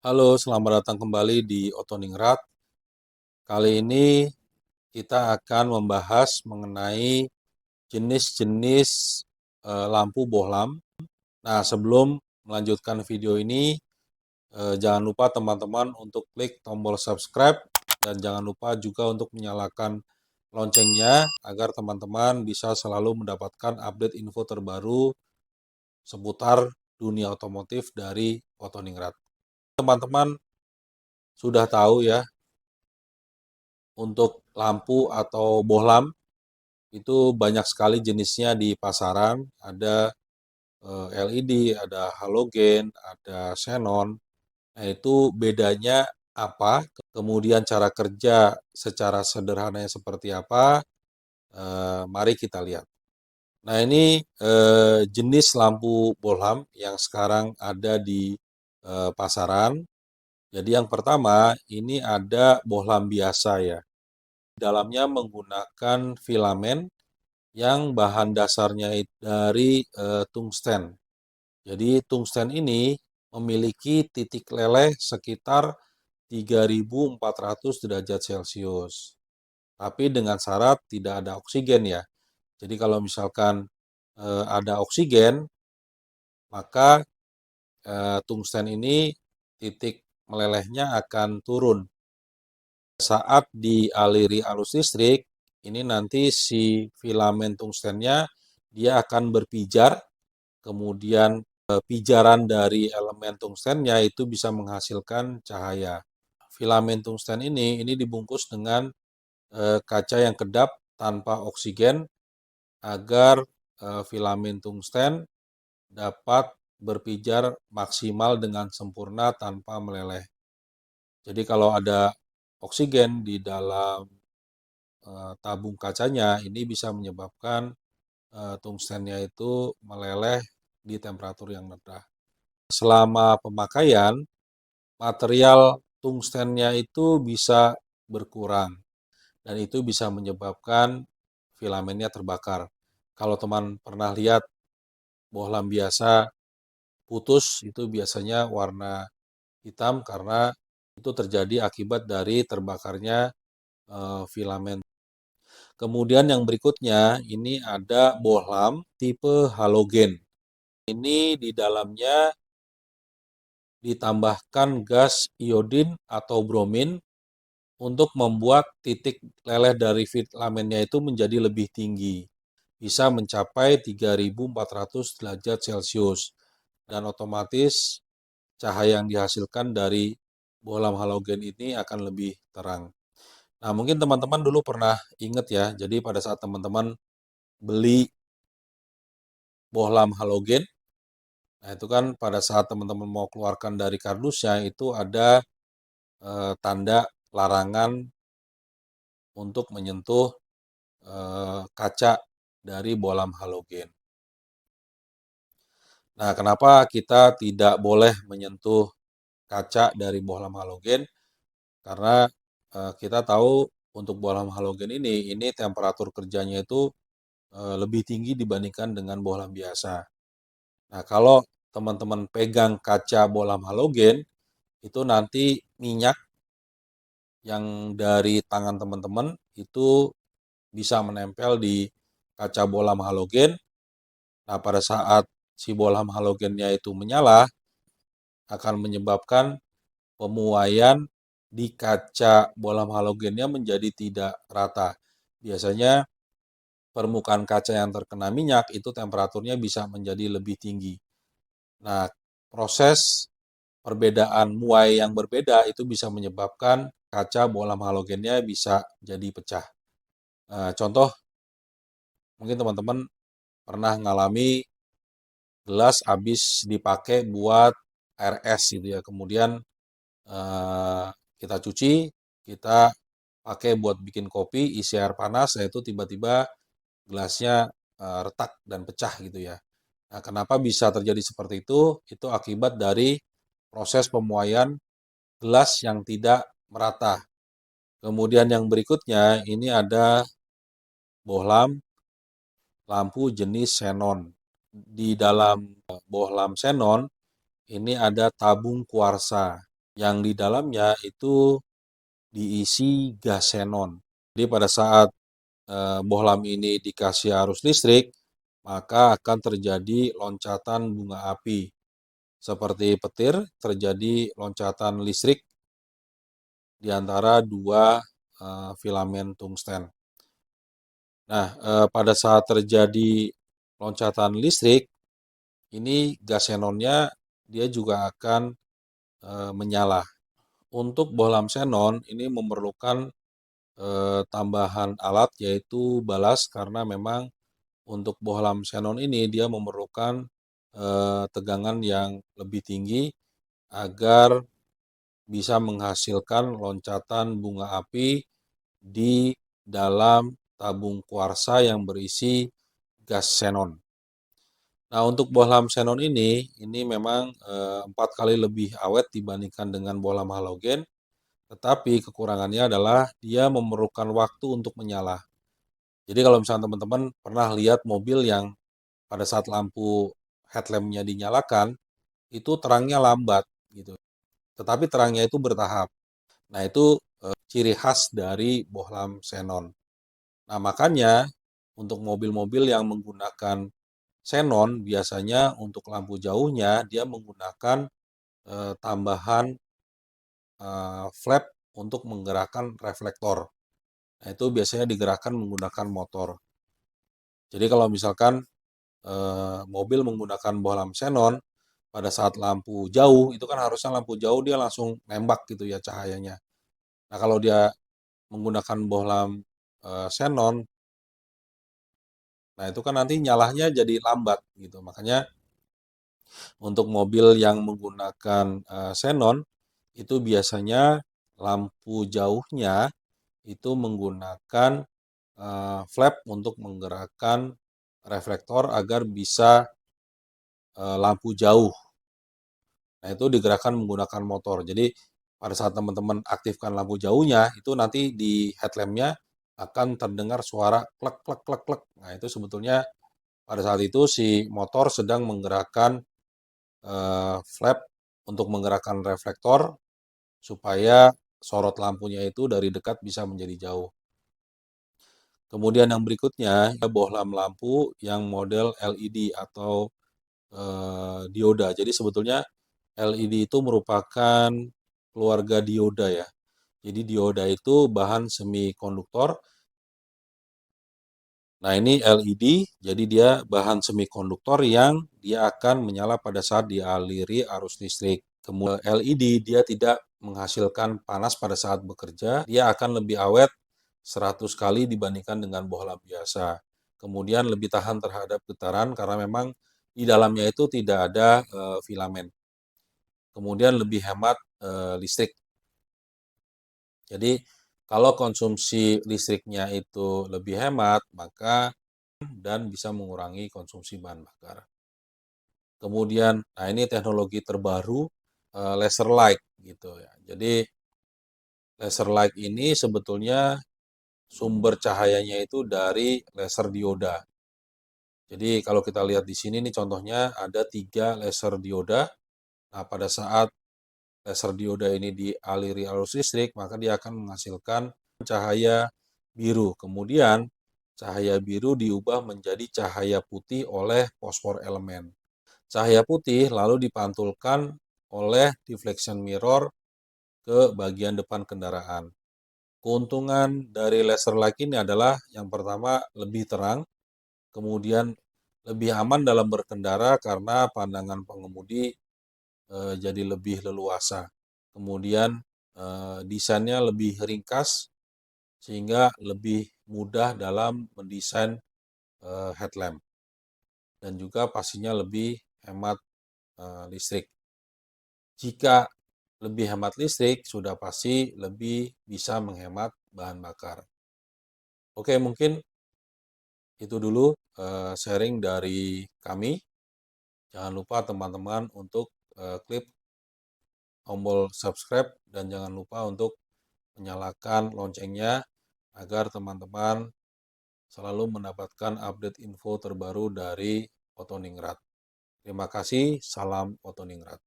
Halo, selamat datang kembali di Otoningrat. Kali ini kita akan membahas mengenai jenis-jenis lampu bohlam. Nah, sebelum melanjutkan video ini, jangan lupa teman-teman untuk klik tombol subscribe dan jangan lupa juga untuk menyalakan loncengnya agar teman-teman bisa selalu mendapatkan update info terbaru seputar dunia otomotif dari Otoningrat. Teman-teman sudah tahu ya, untuk lampu atau bohlam itu banyak sekali jenisnya di pasaran. Ada LED, ada halogen, ada xenon. Nah, itu bedanya apa? Kemudian cara kerja secara sederhananya seperti apa? Mari kita lihat. Nah, ini jenis lampu bohlam yang sekarang ada di pasaran. Jadi yang pertama, ini ada bohlam biasa ya. Dalamnya menggunakan filamen yang bahan dasarnya dari tungsten. Jadi tungsten ini memiliki titik leleh sekitar 3.400 derajat Celcius. Tapi dengan syarat tidak ada oksigen ya. Jadi kalau misalkan ada oksigen, maka tungsten ini titik melelehnya akan turun. Saat dialiri arus listrik, ini nanti si filamen tungstennya dia akan berpijar, kemudian pijaran dari elemen tungstennya itu bisa menghasilkan cahaya. Filamen tungsten ini dibungkus dengan kaca yang kedap tanpa oksigen agar filamen tungsten dapat berpijar maksimal dengan sempurna tanpa meleleh. Jadi kalau ada oksigen di dalam tabung kacanya, ini bisa menyebabkan tungstennya itu meleleh di temperatur yang rendah. Selama pemakaian, material tungstennya itu bisa berkurang dan itu bisa menyebabkan filamennya terbakar. Kalau teman pernah lihat bohlam biasa putus, itu biasanya warna hitam karena itu terjadi akibat dari terbakarnya filamen. Kemudian yang berikutnya ini ada bohlam tipe halogen. Ini di dalamnya ditambahkan gas iodin atau bromin untuk membuat titik leleh dari filamennya itu menjadi lebih tinggi. Bisa mencapai 3.400 derajat Celcius. Dan otomatis cahaya yang dihasilkan dari bohlam halogen ini akan lebih terang. Nah, mungkin teman-teman dulu pernah ingat ya, jadi pada saat teman-teman beli bohlam halogen, nah itu kan pada saat teman-teman mau keluarkan dari kardusnya itu ada tanda larangan untuk menyentuh kaca dari bohlam halogen. Nah, kenapa kita tidak boleh menyentuh kaca dari bohlam halogen? Karena kita tahu untuk bohlam halogen ini temperatur kerjanya itu lebih tinggi dibandingkan dengan bohlam biasa. Nah, kalau teman-teman pegang kaca bohlam halogen, itu nanti minyak yang dari tangan teman-teman itu bisa menempel di kaca bohlam halogen. Nah, pada saat si bohlam halogennya itu menyala, akan menyebabkan pemuaian di kaca bohlam halogennya menjadi tidak rata. Biasanya permukaan kaca yang terkena minyak itu temperaturnya bisa menjadi lebih tinggi. Nah, proses perbedaan muai yang berbeda itu bisa menyebabkan kaca bohlam halogennya bisa jadi pecah. Contoh, mungkin teman-teman pernah mengalami gelas habis dipakai buat air es gitu ya. Kemudian kita cuci, kita pakai buat bikin kopi, isi air panas, yaitu tiba-tiba gelasnya retak dan pecah gitu ya. Nah, kenapa bisa terjadi seperti itu? Itu akibat dari proses pemuaian gelas yang tidak merata. Kemudian yang berikutnya, ini ada bohlam lampu jenis xenon. Di dalam bohlam xenon, ini ada tabung kuarsa. yang di dalamnya itu diisi gas xenon. Jadi pada saat bohlam ini dikasih arus listrik, maka akan terjadi loncatan bunga api. Seperti petir, terjadi loncatan listrik di antara dua filamen tungsten. Nah, pada saat terjadi loncatan listrik, ini gas xenonnya dia juga akan menyala. Untuk bohlam xenon ini memerlukan tambahan alat yaitu balas karena memang untuk bohlam xenon ini dia memerlukan tegangan yang lebih tinggi agar bisa menghasilkan loncatan bunga api di dalam tabung kuarsa yang berisi gas xenon. Nah, untuk bohlam xenon ini memang 4 kali lebih awet dibandingkan dengan bohlam halogen, tetapi kekurangannya adalah dia memerlukan waktu untuk menyala. Jadi kalau misalnya teman-teman pernah lihat mobil yang pada saat lampu headlampnya dinyalakan, itu terangnya lambat gitu. Tetapi terangnya itu bertahap. Nah, itu ciri khas dari bohlam xenon. Nah, makanya untuk mobil-mobil yang menggunakan xenon biasanya untuk lampu jauhnya dia menggunakan tambahan flap untuk menggerakkan reflektor. Nah, itu biasanya digerakkan menggunakan motor. Jadi kalau misalkan mobil menggunakan bohlam xenon pada saat lampu jauh, itu kan harusnya lampu jauh dia langsung nembak gitu ya cahayanya. Nah, kalau dia menggunakan bohlam xenon, nah itu kan nanti nyalahnya jadi lambat gitu. Makanya untuk mobil yang menggunakan xenon itu biasanya lampu jauhnya itu menggunakan flap untuk menggerakkan reflektor agar bisa lampu jauh. Nah, itu digerakkan menggunakan motor. Jadi pada saat teman-teman aktifkan lampu jauhnya, itu nanti di headlampnya akan terdengar suara klek klek klek klek. Nah, itu sebetulnya pada saat itu si motor sedang menggerakkan flap untuk menggerakkan reflektor supaya sorot lampunya itu dari dekat bisa menjadi jauh. Kemudian yang berikutnya, bohlam lampu yang model LED atau dioda. Jadi sebetulnya LED itu merupakan keluarga dioda ya. Jadi dioda itu bahan semikonduktor. Nah, ini LED, jadi dia bahan semikonduktor yang dia akan menyala pada saat dialiri arus listrik. Kemudian LED dia tidak menghasilkan panas pada saat bekerja, dia akan lebih awet 100 kali dibandingkan dengan bohlam biasa. Kemudian lebih tahan terhadap getaran karena memang di dalamnya itu tidak ada filamen. Kemudian lebih hemat listrik. Jadi kalau konsumsi listriknya itu lebih hemat, maka dan bisa mengurangi konsumsi bahan bakar. Kemudian, nah ini teknologi terbaru laser light gitu ya. Jadi laser light ini sebetulnya sumber cahayanya itu dari laser dioda. Jadi kalau kita lihat di sini nih contohnya ada 3 laser dioda. Nah, pada saat laser dioda ini dialiri arus listrik, maka dia akan menghasilkan cahaya biru. Kemudian cahaya biru diubah menjadi cahaya putih oleh fosfor elemen. Cahaya putih lalu dipantulkan oleh deflection mirror ke bagian depan kendaraan. Keuntungan dari laser light ini adalah yang pertama lebih terang, kemudian lebih aman dalam berkendara karena pandangan pengemudi jadi lebih leluasa. Kemudian desainnya lebih ringkas sehingga lebih mudah dalam mendesain headlamp dan juga pastinya lebih hemat listrik. Jika lebih hemat listrik, sudah pasti lebih bisa menghemat bahan bakar. Oke, mungkin itu dulu sharing dari kami. Jangan lupa teman-teman untuk klik tombol subscribe dan jangan lupa untuk menyalakan loncengnya agar teman-teman selalu mendapatkan update info terbaru dari Otoningrat. Terima kasih, salam Otoningrat.